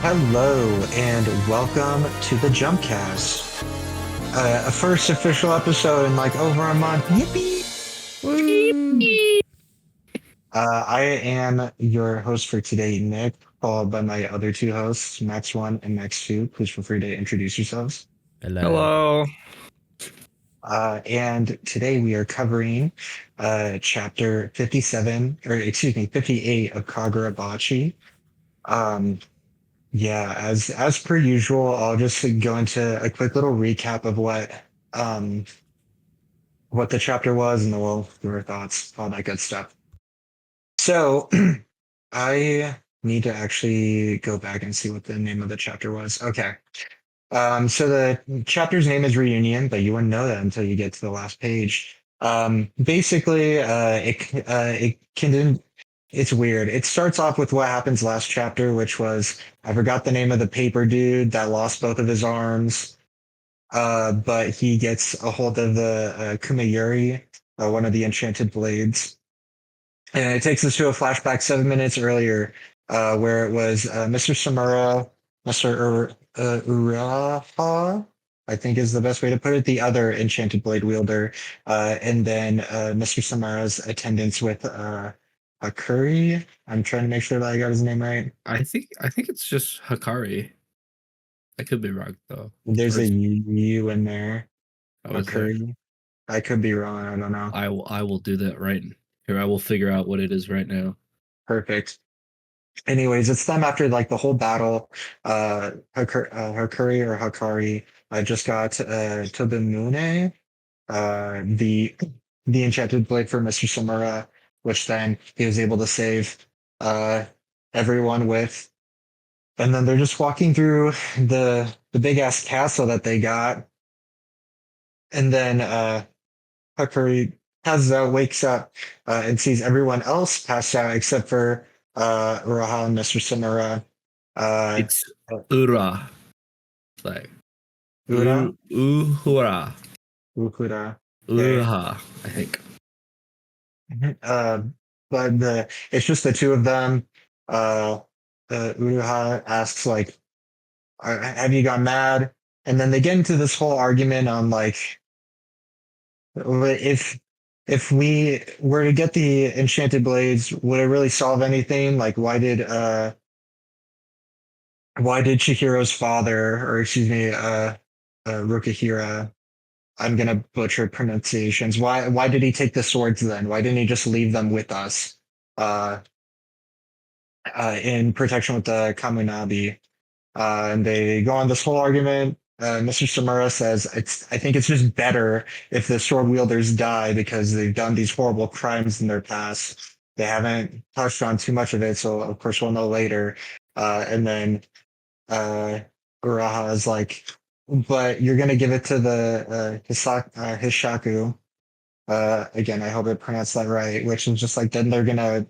Hello and welcome to the Jumpcast. A first official episode in like over a month. Yippee! Woo! I am your host for today, Nick, followed by my other two hosts, Max1 and Max2. Please feel free to introduce yourselves. Hello. Hello. And today we are covering chapter 57, or excuse me, 58 of Kagurabachi. Um, Yeah, as per usual, I'll just go into a quick little recap of um what the chapter was, and then we'll do our thoughts, all that good stuff. So I need to actually go back and see what the name of the chapter was. Okay. So the chapter's name is Reunion, but you wouldn't know that until you get to the last page. Basically, it can it's weird. It starts off with what happens last chapter, which was I forgot the name of the paper dude that lost both of his arms. But he gets a hold of the Kumayuri, one of the enchanted blades, and it takes us to a flashback 7 minutes earlier, where it was Mr. Samura, Mr. Uraha, I think is the best way to put it, the other enchanted blade wielder, and then Mr. Samura's attendants with Akuri. I'm trying to make sure that I got his name right. I think it's just Hakari. I could be wrong though. There's Or a it's, U in there. is there? Akuri. I could be wrong. I don't know. I will do that right here. I will figure out what it is right now. Perfect. Anyways, it's them after like the whole battle. Hakuri or Hakari just got Tobimune, the enchanted blade for Mr. Samura, which then he was able to save uh, everyone with. And then they're just walking through the big ass castle that they got, and then Hakuri wakes up and sees everyone else passed out except for Uraha and Mr. Samura. Uh, It's Ura. It's like Ura? Uhura. Ukura. Okay. Uraha, I think. Uh, but it's just the two of them. Uh, Uruha asks like, "Have you gone mad?" And then they get into this whole argument on like, if we were to get the enchanted blades, would it really solve anything? Like, why did Chihiro's father, or excuse me, Rukahira, I'm gonna butcher pronunciations. Why did he take the swords then? Why didn't he just leave them with us? Uh, in protection with the Kamunabi. And they go on this whole argument. Mr. Samura says, I think it's just better if the sword wielders die because they've done these horrible crimes in their past. They haven't touched on too much of it, so of course we'll know later. And then uh, Uraha is like, but you're going to give it to the Hishaku. Again, I hope I pronounced that right, which is just like, then they're going to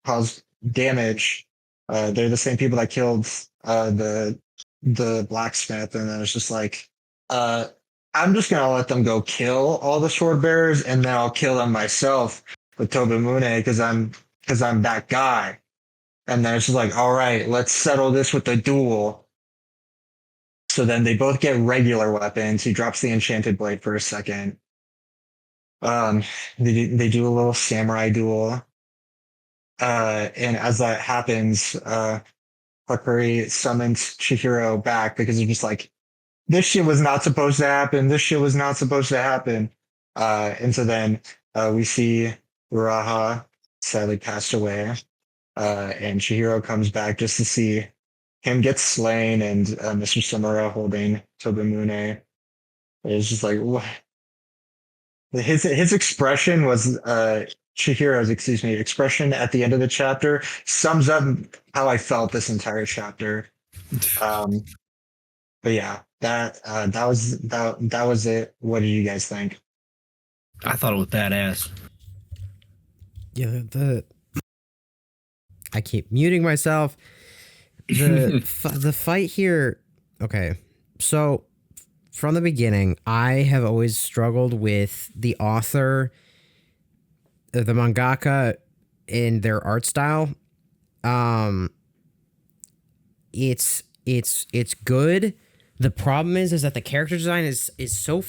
cause damage. They're the same people that killed the blacksmith, and then it's just like, uh, I'm just gonna let them go kill all the sword bearers, and then I'll kill them myself with Tobimune because I'm that guy. And then it's just like, all right, let's settle this with a duel. So then they both get regular weapons. He drops the enchanted blade for a second. Um, they do a little samurai duel. And as that happens, Hakuri summons Chihiro back because he's just like, this shit was not supposed to happen. This shit was not supposed to happen. And so then we see Uraha sadly passed away. And Chihiro comes back just to see him get slain and Mr. Samura holding Tobimune. It's just like, what? His expression was Chihiro's, excuse me, expression at the end of the chapter sums up how I felt this entire chapter. Um, but yeah, that was it. What did you guys think? I thought it was badass. Yeah, the I keep muting myself. The fight here. Okay, so from the beginning, I have always struggled with the author, the mangaka, in their art style. Um, it's good. The problem is that the character design is so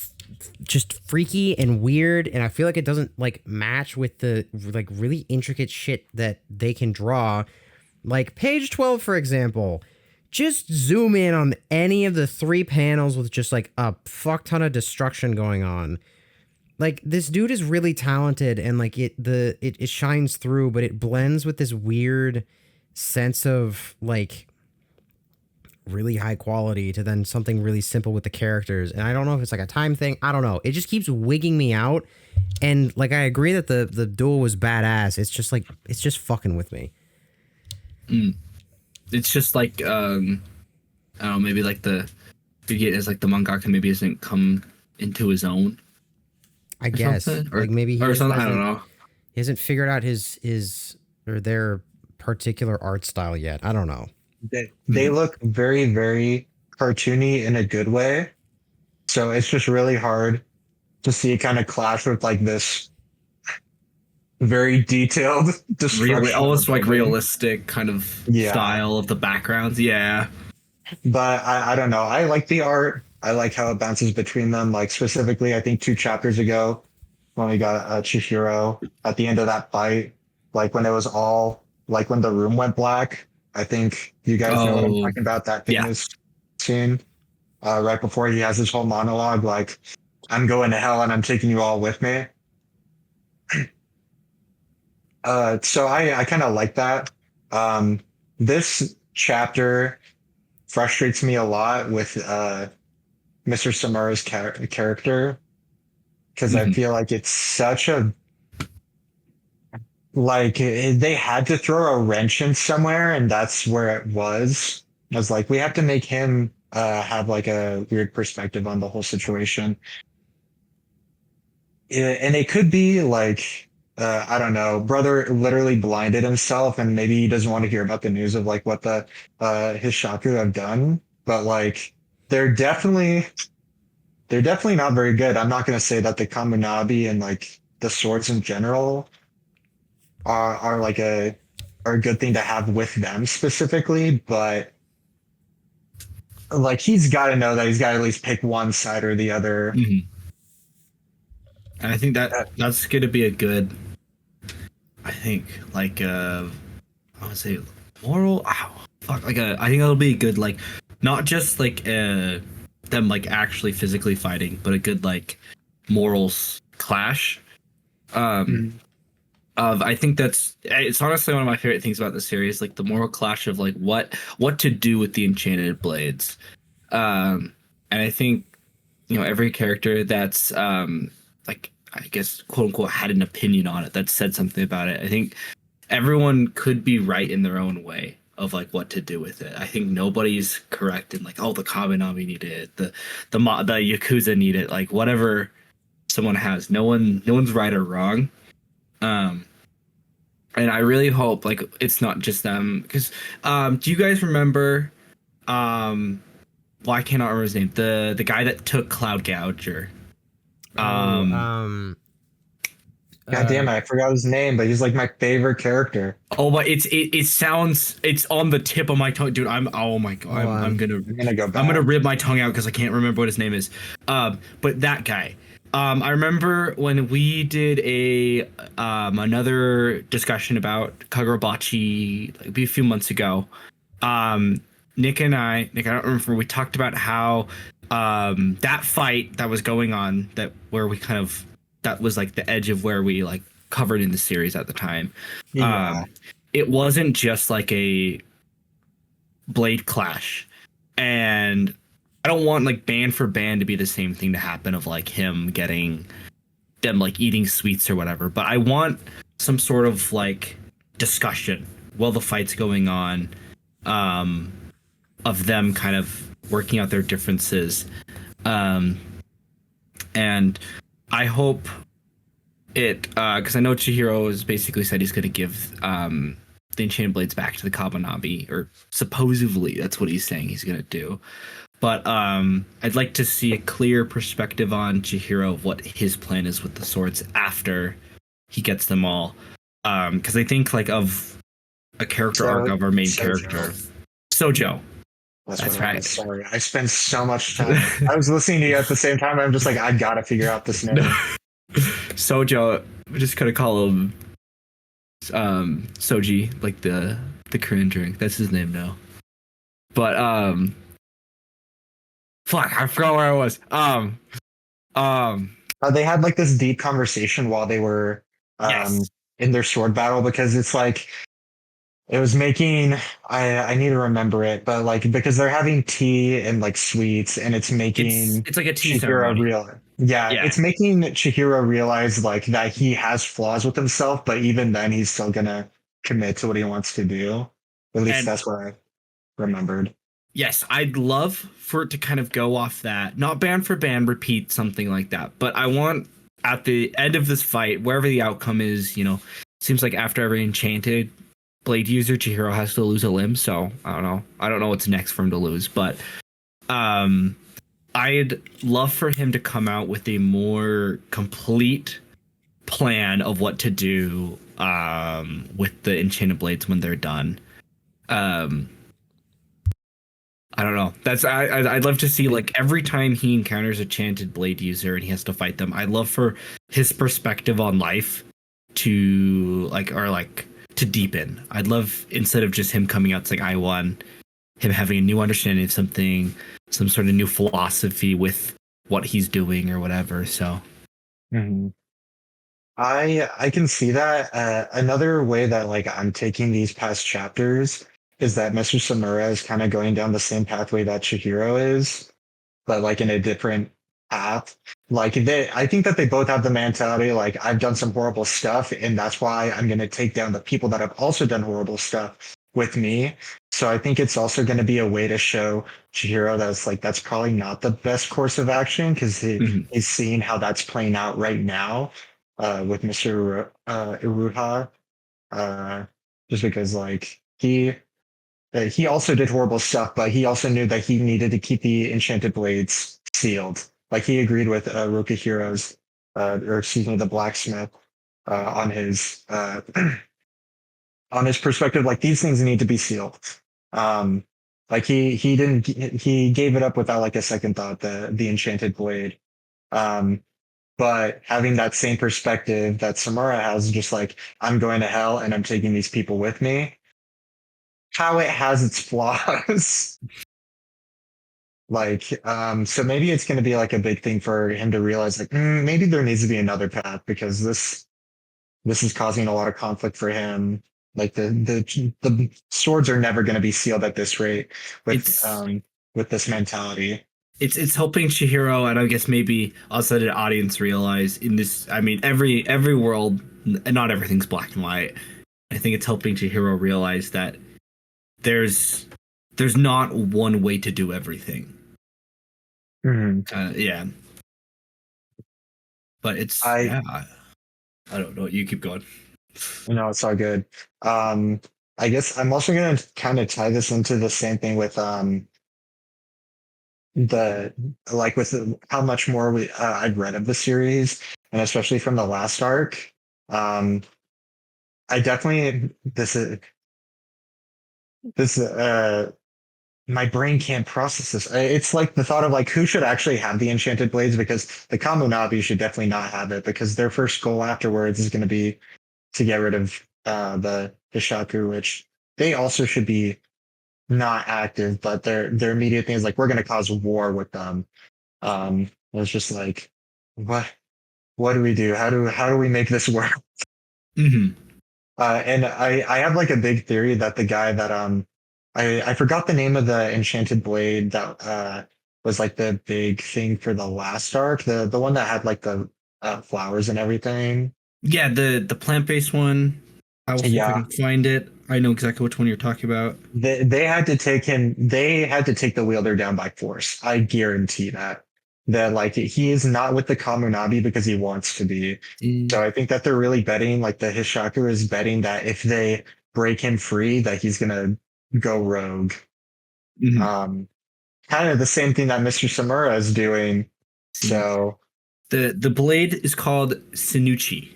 just freaky and weird, and I feel like it doesn't like match with the like really intricate shit that they can draw. Like page 12, for example. Just zoom in on any of the 3 panels with just like a fuck ton of destruction going on. Like this dude is really talented, and like it shines through, but it blends with this weird sense of like really high quality to then something really simple with the characters. And I don't know if it's like a time thing. I don't know. It just keeps wigging me out. And like I agree that the duel was badass. It's just like it's just fucking with me. It's just like I don't know, maybe like the get is like the mangaka maybe hasn't come into his own. I guess Or, like maybe he or just something. I hasn't, don't know. he hasn't figured out his or their particular art style yet. I don't know. They look very, very cartoony in a good way. So it's just really hard to see it kind of clash with like this very detailed destruction. Really, of almost a like building. realistic kind of Yeah. style of the backgrounds. Yeah. But I don't know. I like the art. I like how it bounces between them. Like specifically, I think 2 chapters ago when we got Chihiro at the end of that fight, like when it was all like when the room went black. I think you guys know what I'm Oh, talking about. That yeah. famous scene right before he has his whole monologue, like I'm going to hell and I'm taking you all with me. So I kind of like that. This chapter frustrates me a lot with Mr. Samura's character because I Mhm. feel like it's such a they had to throw a wrench in somewhere, and that's where it was. I was like, we have to make him have like a weird perspective on the whole situation. And it could be like I don't know, brother literally blinded himself, and maybe he doesn't want to hear about the news of like what the his shaku have done. But like, they're definitely they're definitely not very good. I'm not going to say that the Kamunabi and like the swords in general are like a good thing to have with them specifically, but like he's got to know that he's got to at least pick one side or the other. Mhm. And I think that's going to be a good. I think like I would say moral. Fuck, like I think that'll be a good like not just like them like actually physically fighting, but a good like morals clash. Of I think it's honestly one of my favorite things about the series, like the moral clash of like what to do with the enchanted blades. And I think every character that's like I guess quote unquote had an opinion on it that said something about it. I think everyone could be right in their own way of like what to do with it. I think nobody's correct in like, oh, the Kaminami needed it, the Yakuza need it, like whatever someone has. No one's right or wrong. And I really hope like it's not just them because do you guys remember well, I cannot remember his name. The guy that took Cloud Gouger. Oh, God damn it, I forgot his name, but he's like my favorite character. Oh, but it sounds it's on the tip of my tongue, dude. Oh my god, I'm gonna go back. I'm gonna rip my tongue out because I can't remember what his name is. But that guy. I remember when we did a another discussion about Kagurabachi like a few months ago. Nick, I don't remember. We talked about how that fight that was going on that was like the edge of where we like covered in the series at the time. Yeah. It wasn't just like a blade clash, and I don't want like band for band to be the same thing to happen of like him getting them like eating sweets or whatever, but I want some sort of like discussion while the fight's going on, of them kind of working out their differences, and I hope it because I know Chihiro has basically said he's going to give the Enchanted Blades back to the Kabanabi, or supposedly that's what he's saying he's going to do. But I'd like to see a clear perspective on Chihiro of what his plan is with the swords after he gets them all. Because I think like of a character arc of our main character, Sojo. That's what That's it right. was. Sorry. I spent so much time. I was listening to you at the same time. I'm just like, I gotta figure out this No. name. Sojo, we just kind of call him Soji, like the Korean drink. That's his name now. But fuck, I forgot where I was. Um, They had like this deep conversation while they were yes, in their sword battle because it's like it was making I need to remember it, but like because they're having tea and like sweets and it's making it's like a tea Chihiro ceremony. real yeah, Yeah, it's making Chihiro realize like that he has flaws with himself, but even then he's still gonna commit to what he wants to do. At least and that's what I remembered. yes, I'd love for it to kind of go off that, not band for band, repeat something like that. But I want at the end of this fight, wherever the outcome is, seems like after every enchanted blade user, Chihiro has to lose a limb. So I don't know. I don't know what's next for him to lose, but um, I'd love for him to come out with a more complete plan of what to do with the enchanted blades when they're done. Um, I don't know. I'd love to see like every time he encounters a chanted blade user and he has to fight them. I'd love for his perspective on life to like to deepen. I'd love instead of just him coming out saying I won, him having a new understanding of something, some sort of new philosophy with what he's doing or whatever. So Mhm. I can see that. Another way that like I'm taking these past chapters is that Mr. Samura is kind of going down the same pathway that Chihiro is, but like in a different path. Like I think that they both have the mentality like I've done some horrible stuff, and that's why I'm going to take down the people that have also done horrible stuff with me. So I think it's also going to be a way to show Chihiro that's like that's probably not the best course of action because mhm. he's seeing how that's playing out right now with Mr. Iruha. Uh, just because like he also did horrible stuff, but he also knew that he needed to keep the enchanted blades sealed. Like he agreed with Rokuhiro's, or excuse me, the blacksmith, on his on his perspective. Like these things need to be sealed. Um, like he didn't he gave it up without like a second thought. The enchanted blade. Um, but having that same perspective that Samara has, just like I'm going to hell and I'm taking these people with me. How it has its flaws. Like, so maybe it's going to be like a big thing for him to realize, like, maybe there needs to be another path because this is causing a lot of conflict for him. Like the swords are never going to be sealed at this rate it's with this mentality. it's helping Chihiro and I guess maybe also the audience realize in this. I mean, every world, not everything's black and white. I think it's helping Chihiro realize that there's there's not one way to do everything. Mhm. Yeah, but it's I yeah. I don't know. You keep going. it's all good. Um, I guess I'm also going to kind of tie this into the same thing with the like with how much more I'd read of the series, and especially from the last arc. Um, I definitely this my brain can't process this. It's like the thought of like who should actually have the enchanted blades because the Kamunabi should definitely not have it because their first goal afterwards is going to be to get rid of the Hishaku, which they also should be not active, but their immediate thing is like we're going to cause war with them. It's just like what do we do? How do we make this work? Hmm. And I have like a big theory that the guy that I forgot the name of the enchanted blade that was like the big thing for the last arc, the one that had like the flowers and everything. Yeah, the plant based one. I will see if I Yeah, can find it. I know exactly which one you're talking about. they had to take him. They had to take the wielder down by force. I guarantee that. That like he is not with the Kamunabi because he wants to be. So I think that they're really betting, like the Hishaku is betting that if they break him free, that he's gonna go rogue. Mhm. Um, Kind of the same thing that Mr. Samura is doing. So The blade is called Sinuchi.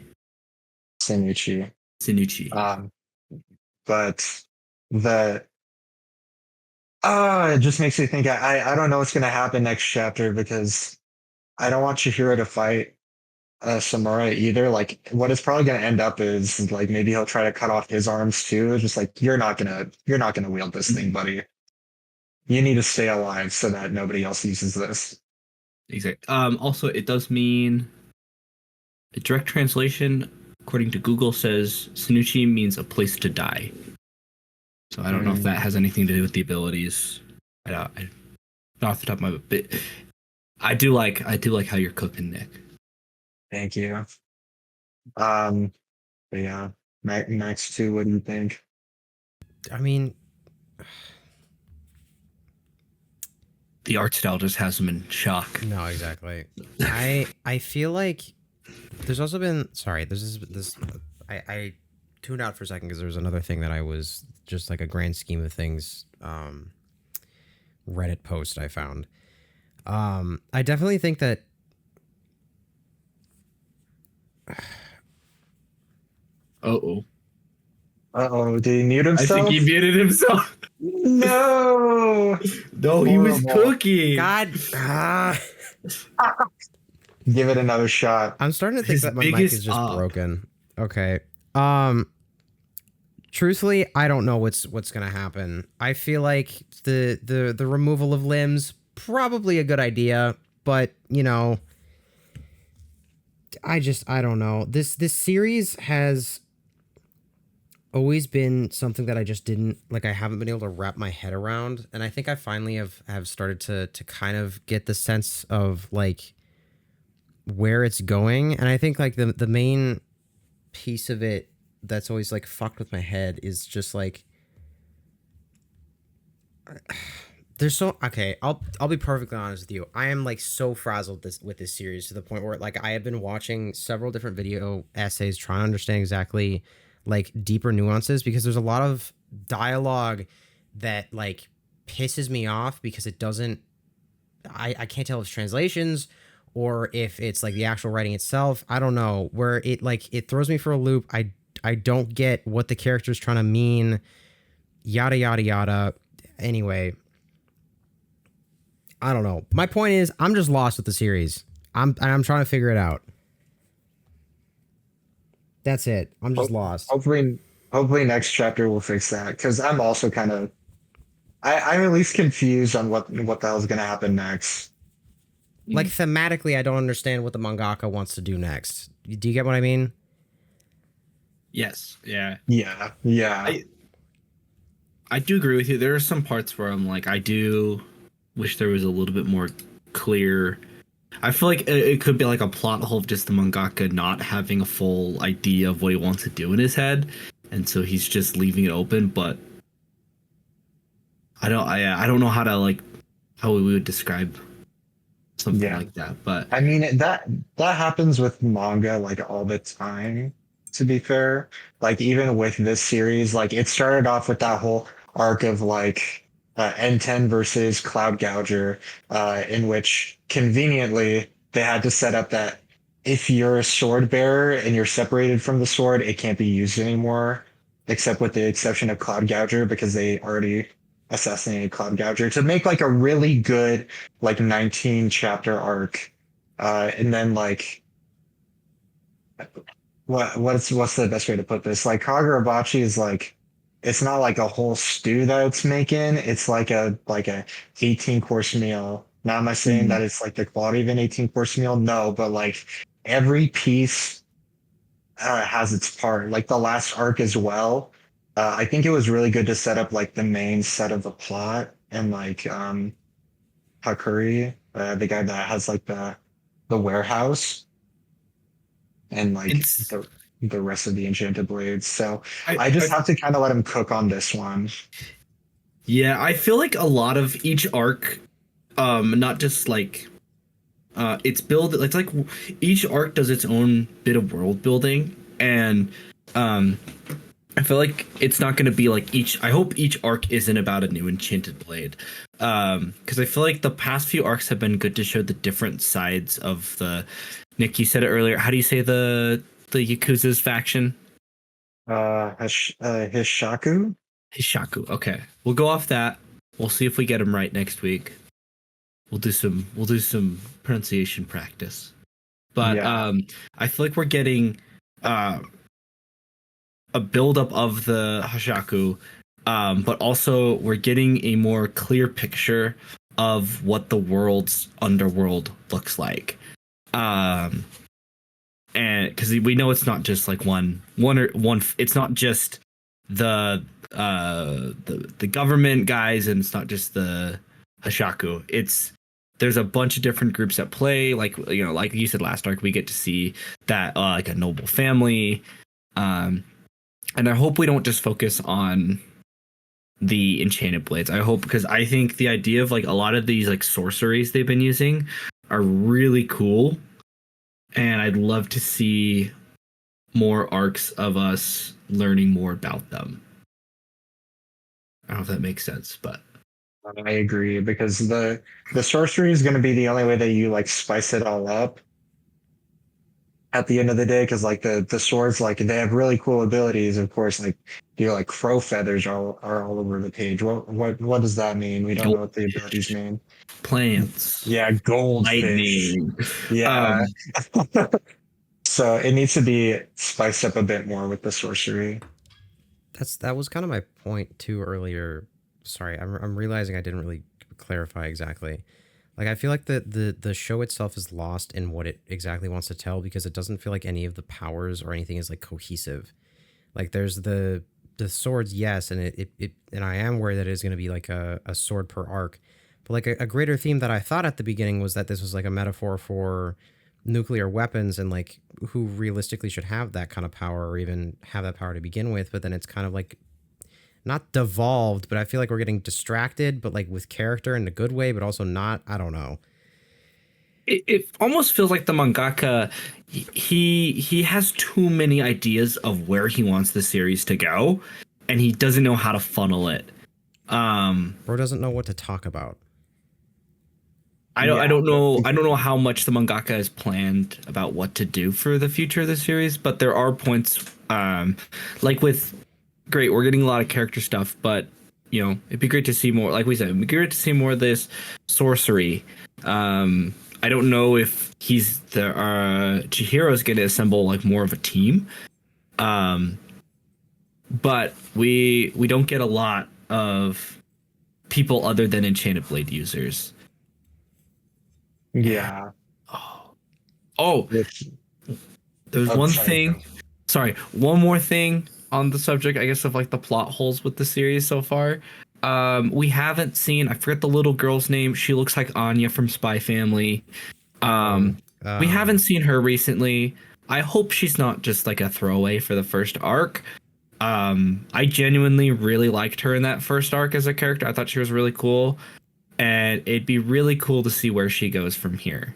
Shinichi. Sinuchi. Um, but the It just makes me think I don't know what's gonna happen next chapter because I don't want Chihiro to fight Samura either. Like what it's probably gonna end up is like maybe he'll try to cut off his arms too. It's just like you're not gonna wield this thing, buddy. You need to stay alive so that nobody else uses this. Exactly. Also, it does mean a direct translation, according to Google, says Sanuchi means a place to die. So I don't know if that has anything to do with the abilities. Not off the top of my head, but I do like how you're cooking, Nick. Thank you. Um, but yeah, Max 2, what do you think? I mean, The art style just has him in shock. no, exactly. I feel like there's also been sorry. This I tuned out for a second because there was another thing that I was just like a grand scheme of things. Reddit post I found. I definitely think that. Uh-oh. Uh-oh, did he mute I think himself? he muted himself. No. No, he was Horrible. cooking. God, Give it another shot. I'm starting to think His that my mic biggest is just up. broken. Okay. Truthfully, I don't know what's gonna happen. I feel like the removal of limbs probably a good idea, but you know, I don't know. This series has always been something that I just didn't like. I haven't been able to wrap my head around, and I think I finally have started to kind of get the sense of like where it's going, and I think like the main piece of it that's always like fucked with my head is just like there's so okay. I'll be perfectly honest with you. I am like so frazzled with this series to the point where like I have been watching several different video essays trying to understand exactly like deeper nuances because there's a lot of dialogue that like pisses me off because it doesn't. I can't tell if it's translations or if it's like the actual writing itself. I don't know where it throws me for a loop. I don't get what the character's trying to mean. Yada yada yada. Anyway, I don't know. My point is, I'm just lost with the series. I'm trying to figure it out. That's it. I'm just lost. Hopefully next chapter will fix that because I'm also kind of I'm at least confused on what the hell's gonna happen next. Like thematically, I don't understand what the mangaka wants to do next. Do you get what I mean? Yes. Yeah. Yeah. I do agree with you. There are some parts where I'm like, I do wish there was a little bit more clear. I feel like it could be like a plot hole of just the mangaka not having a full idea of what he wants to do in his head, and so he's just leaving it open. But I don't know how to like how we would describe something Yeah. like that. But I mean that happens with manga like all the time, to be fair. Like even with this series, like it started off with that whole arc of like N10 versus Cloud Gouger, in which conveniently they had to set up that if you're a sword bearer and you're separated from the sword, it can't be used anymore, except with the exception of Cloud Gouger because they already assassinated Cloud Gouger to make like a really good like 19 chapter arc. And then like what's the best way to put this? Like Kagurabachi is like it's not like a whole stew that it's making. It's like a 18 course meal. Now am I saying that it's like the quality of an 18 course meal? No, but like every piece has its part. Like the last arc as well. I think it was really good to set up like the main set of the plot and like Hakuri, the guy that has like the warehouse and like it's the rest of the enchanted blades. So I, I just I have to kind of let him cook on this one. yeah, I feel like a lot of each arc, not just like it's build it's like each arc does its own bit of world building, and um I feel like it's not going to be like each. I hope each arc isn't about a new enchanted blade, because I feel like the past few arcs have been good to show the different sides of the. Nick, you said it earlier. How do you say the Yakuza's faction? Hishaku. Hishaku. Okay, we'll go off that. We'll see if we get them right next week. We'll do some pronunciation practice. But Yeah. I feel like we're getting uh, a buildup of the Hashaku, but also we're getting a more clear picture of what the world's underworld looks like. Um, and because we know it's not just like one, it's not just the government guys, and it's not just the Hashaku. There's a bunch of different groups at play. Like like you said last arc, we get to see that like a noble family. Um, and I hope we don't just focus on the enchanted blades. I hope, because I think the idea of like a lot of these like sorceries they've been using are really cool, and I'd love to see more arcs of us learning more about them. I don't know if that makes sense, but I agree because the sorcery is going to be the only way that you like spice it all up at the end of the day. Because like the swords, like they have really cool abilities. Of course, like like crow feathers are all over the page. What does that mean? We don't know what the abilities goldfish, mean. plants, Yeah, goldfish. lightning. Yeah. Um, So it needs to be spiced up a bit more with the sorcery. That was kind of my point too earlier. Sorry, I'm realizing I didn't really clarify exactly. Like I feel like the show itself is lost in what it exactly wants to tell because it doesn't feel like any of the powers or anything is like cohesive. Like there's the swords, yes, and it and I am worried that it is going to be like a sword per arc. But like a greater theme that I thought at the beginning was that this was like a metaphor for nuclear weapons and like who realistically should have that kind of power or even have that power to begin with. But then it's kind of like not devolved, but I feel like we're getting distracted, but like with character in a good way, but also not. I don't know. it almost feels like the mangaka, he has too many ideas of where he wants the series to go, and he doesn't know how to funnel it. Um, Bro doesn't know what to talk about. I Yeah. don't know how much the mangaka has planned about what to do for the future of the series, but there are points like with great, we're getting a lot of character stuff, but it'd be great to see more, like we said, it'd be great to see more of this sorcery. I don't know if Chihiro's going to assemble like more of a team. Um, but we don't get a lot of people other than Enchanted Blade users. And Yeah. oh, Which, there's oh, one sorry. thing. Sorry, one more thing on the subject, I guess, of like the plot holes with the series so far. We haven't seen. I forget the little girl's name. She looks like Anya from Spy Family. Oh, We haven't seen her recently. I hope she's not just like a throwaway for the first arc. I genuinely really liked her in that first arc as a character. I thought she was really cool, and it'd be really cool to see where she goes from here.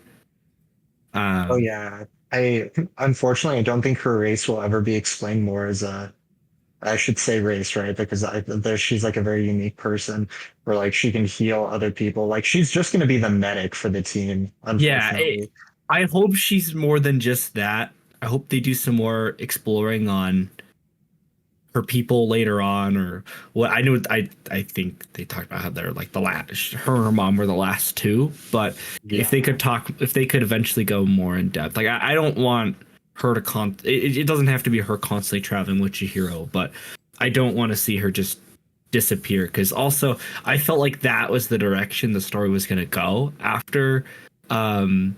Oh Um, yeah. I unfortunately I don't think her race will ever be explained more as a I should say race, right? Because she's like a very unique person where like she can heal other people. Like she's just going to be the medic for the team, yeah, unfortunately. I hope she's more than just that. I hope they do some more exploring on her people later on, or what I know. I think they talked about how they're like the last. Her and her mom were the last two, but Yeah. if they could eventually go more in depth, like I don't want her to it doesn't have to be her constantly traveling with Chihiro, but I don't want to see her just disappear, because also I felt like that was the direction the story was going to go after um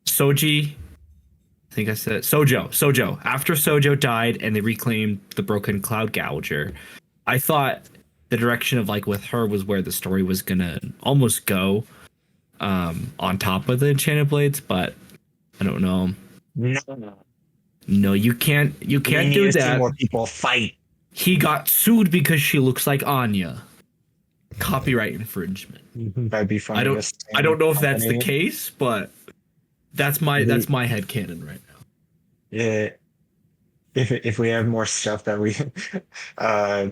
Soji, I think I said Sojo. Sojo. After Sojo died and they reclaimed the broken cloud gouger, I thought the direction of like with her was where the story was gonna almost go, on top of the Enchanted Blades, but I don't know. No. No, you We can't need do to see that. more people fight. He got sued because she looks like Anya. Copyright infringement. That'd be I funny don't to I same don't know if that's the company. case, but The, that's my headcanon right now. yeah, if we have more stuff that we uh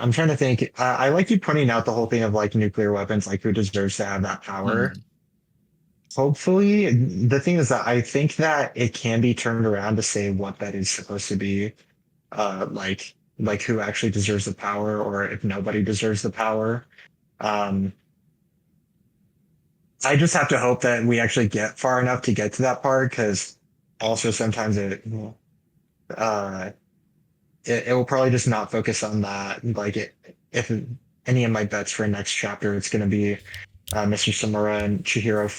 I'm trying to think I like you pointing out the whole thing of like nuclear weapons, like who deserves to have that power. Mm. Hopefully, the thing is that I think that it can be turned around to say what that is supposed to be. Like like who actually deserves the power or if nobody deserves the power. Um, I just have to hope that we actually get far enough to get to that part because also sometimes uh, it will probably just not focus on that. Like if any of my bets for next chapter, it's going to be Mr. Samura and Chihiro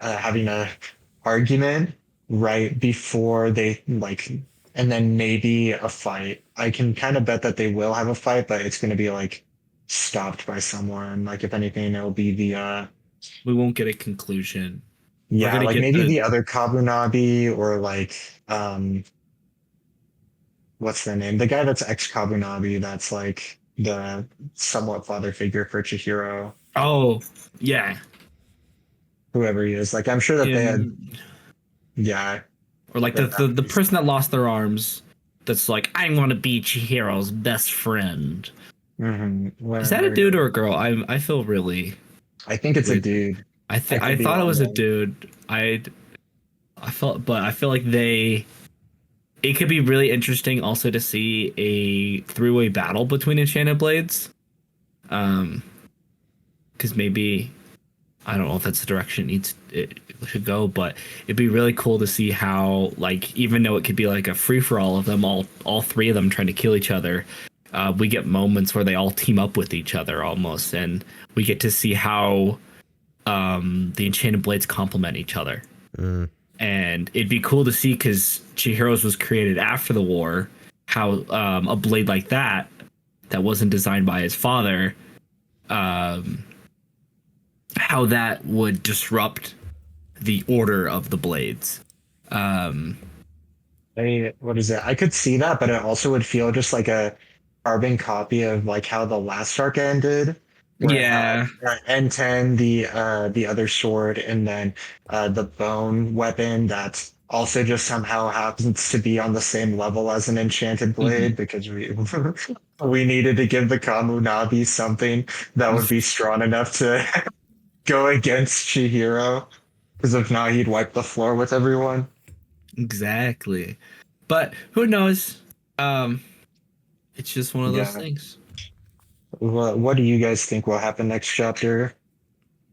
having a argument right before they like, and then maybe a fight. I can kind of bet that they will have a fight, but it's going to be like stopped by someone. Like if anything, it'll be the We won't get a conclusion. We're yeah, gonna like get maybe the the other Kabunabi or like what's their name? The guy that's ex Kabunabi that's like the somewhat father figure for Chihiro, oh yeah, whoever he is. Like I'm sure that they had in, yeah. or like That, that the person that lost their arms. That's like I'm gonna be Chihiro's best friend. Is that a dude or a girl? I feel really I think it's a weird. dude. I I could be thought it wrong was a though. dude. But I feel like it could be really interesting also to see a three-way battle between Enchanted Blades. Um, because maybe I don't know if that's the direction it should go, but it'd be really cool to see how like even though it could be like a free for all of them, all three of them trying to kill each other, we get moments where they all team up with each other almost, and we get to see how the Enchanted Blades complement each other. Mm. And it'd be cool to see because Chihiro's was created after the war, how a blade like that wasn't designed by his father, um, how that would disrupt the order of the blades. Um, What is it? I could see that, but it also would feel just like a carbon copy of like how the last arc ended, where it had yeah, N10, the other sword, and then the bone weapon that's also just somehow happens to be on the same level as an enchanted blade mhm. because we we needed to give the Kamunabi something that would be strong enough to go against Chihiro, because if not, he'd wipe the floor with everyone. Exactly. But who knows? Um, it's just one of those Yeah. things. What do you guys think will happen next chapter?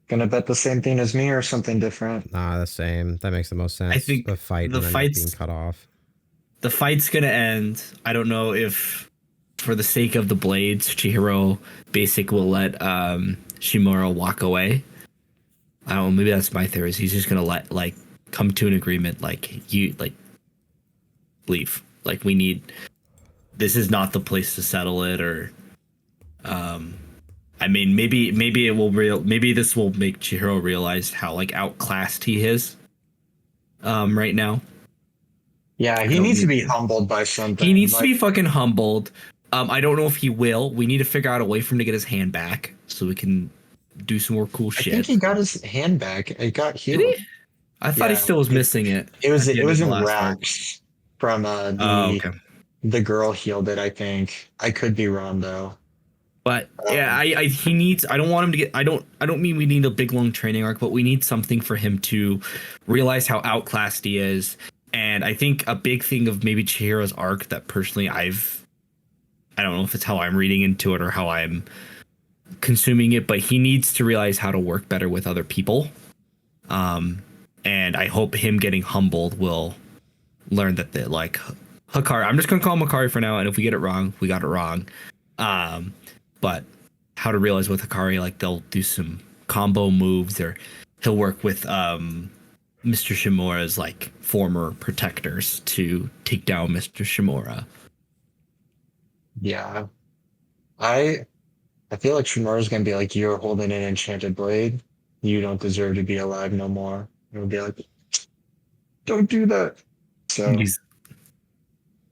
Gonna bet the same thing as me or something different? Nah, the same. That makes the most I sense. think The fight the and then being fights cut off. the fight's gonna end. I don't know if, for the sake of the blades, Chihiro Basic will let Shimura walk away. I don't know. Maybe that's my theory. Is he's just gonna let like come to an agreement, like you like leave. Like we need. This is not the place to settle it, or I mean, maybe it will maybe this will make Chihiro realize how like outclassed he is right now. Yeah, I he don't needs to need be humbled by He something. needs to Like be fucking humbled. I don't know if he will. We need to figure out a way for him to get his hand back so we can do some more cool I think shit. he got his hand back. It got Did he? healed. I thought he Yeah, still was missing it at the it end of was the in last arc. racks from Oh, okay. the girl healed it, I think. I could be wrong though. But yeah, Um, I he needs. I don't want him to get. I don't mean we need a big long training arc, but we need something for him to realize how outclassed he is. And I think a big thing of maybe Chihiro's arc that personally I don't know if it's how I'm reading into it or how I'm consuming it, but he needs to realize how to work better with other people. And I hope him getting humbled will learn that like Hikari. I'm just gonna call him Hikari for now, and if we get it wrong, we got it wrong. Um, but how to realize with Hikari, like they'll do some combo moves, or he'll work with Mr. Shimura's like former protectors to take down Mr. Shimura. yeah. I I feel like Shimura's gonna be like, you're holding an enchanted blade. You don't deserve to be alive no more. It'll be like, don't do that. So He's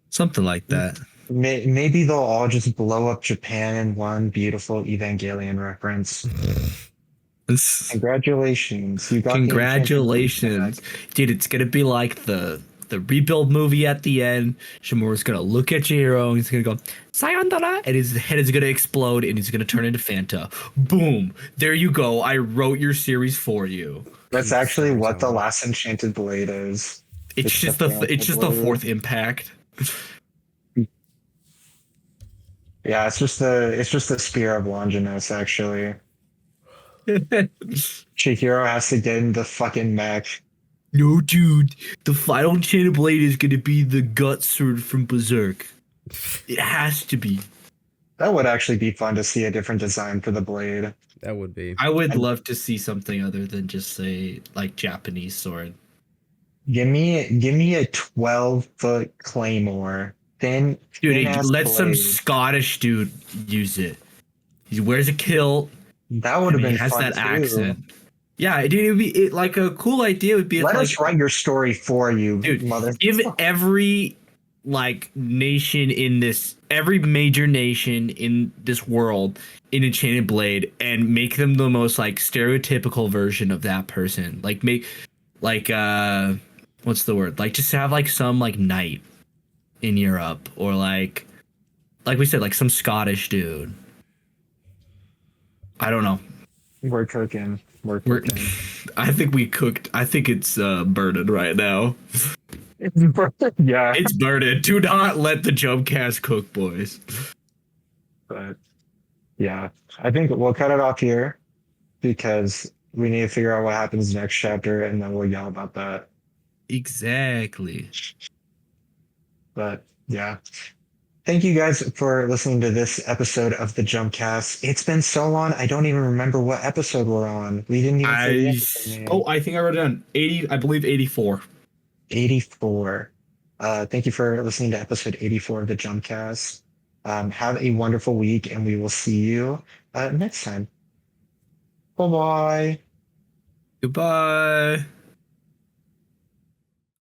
something like that. maybe they'll all just blow up Japan in one beautiful Evangelion reference. Congratulations, you got the enchanted blade Congratulations, back. dude! It's gonna be like the rebuild movie at the end. Shimura's gonna look at Jiro and he's gonna go "Sayonara," and his head is gonna explode and he's gonna turn into Fanta. Boom! There you go. I wrote your series for you. That's actually Concern what the zone. last enchanted blade is. It's the It's Phantom just the blade. fourth impact. Yeah, it's just the spear of Longinus, actually. Chihiro has to get in the fucking mech. No, dude. The final enchanted blade is gonna be the gut sword from Berserk. It has to be. That would actually be fun to see a different design for the blade. That would be. I would And love to see something other than just say like Japanese sword. give me a 12-foot claymore. Thin Dude, ass let some blade. Scottish dude use it. He wears a kilt That would and have he been has fun that too. accent. Yeah, dude, it would be like a cool idea would be if Let like, us write your story for you, dude, mother. give every like nation in this, every major nation in this world an enchanted blade and make them the most like stereotypical version of that person. Like make like what's the word? Like just have like some like knight in Europe or like we said, like some Scottish dude. I don't know. We're cooking. We're We're cooking. I think we cooked. I think it's burning right now. Yeah, It's burning. Do not let the jump cast cook, boys. but yeah, I think we'll cut it off here because we need to figure out what happens next chapter, and then we'll yell about that. Exactly. But yeah, thank you guys for listening to this episode of the Jumpcast. It's been so long, I don't even remember what episode we're on. We didn't even say the episode name. I think I wrote it down. 80, I believe 84. 84. Thank you for listening to episode 84 of the Jumpcast. Have a wonderful week, and we will see you next time. Bye bye. Goodbye.